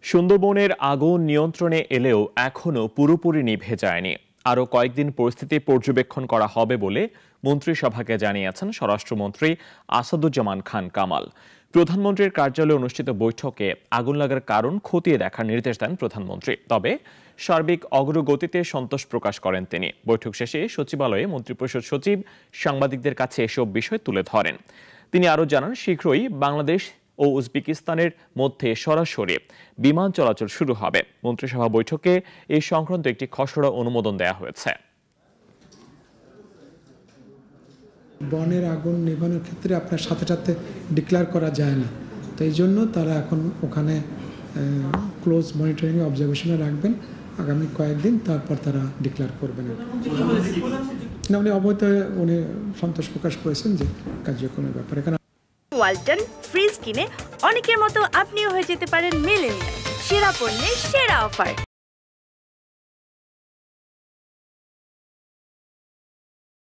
সুন্দরবনের আগুন নিয়ন্ত্রণে এলেও এখনো পুরোপুরি নিভে যায়নি। আরও কয়েকদিন পরিস্থিতি পর্যবেক্ষণ করা হবে বলে মন্ত্রিসভাকে জানিয়েছেন স্বরাষ্ট্রমন্ত্রী আসাদুজ্জামান খান কামাল। প্রধানমন্ত্রীর কার্যালয়ে অনুষ্ঠিত বৈঠকে আগুন লাগার কারণ খতিয়ে দেখার নির্দেশ দেন প্রধানমন্ত্রী। তবে সার্বিক অগ্রগতিতে সন্তোষ প্রকাশ করেন তিনি। বৈঠক শেষে সচিবালয়ে মন্ত্রিপরিষদ সচিব সাংবাদিকদের কাছে এসব বিষয় তুলে ধরেন। তিনি আরও জানান, শীঘ্রই বাংলাদেশ ও উজবেকিস্তানের মধ্যে সরাসরি বিমান চলাচল শুরু হবে। মন্ত্রিসভা বৈঠকে এই সংক্রান্ত একটি খসড়া অনুমোদন দেওয়া হয়েছে। বনের আগুন নেভানোর ক্ষেত্রে আপনার সাথে সাথে ডিক্লেয়ার করা যায় না, তো এই জন্য তারা এখন ওখানে ক্লোজ মনিটরিং অবজারভেশনে রাখবেন আগামী কয়েকদিন, তারপর তারা ডিক্লেয়ার করবেন। না, উনি অবৈধ উনি সন্তোষ প্রকাশ করেছেন যে কার্যক্রমের ব্যাপারে। ওয়ালটন ফ্রিজ কিনে অনেকের মতো আপনিও হয়ে যেতে পারেন মিলেনিয়াল। সেরা পণ্যের সেরা অফার।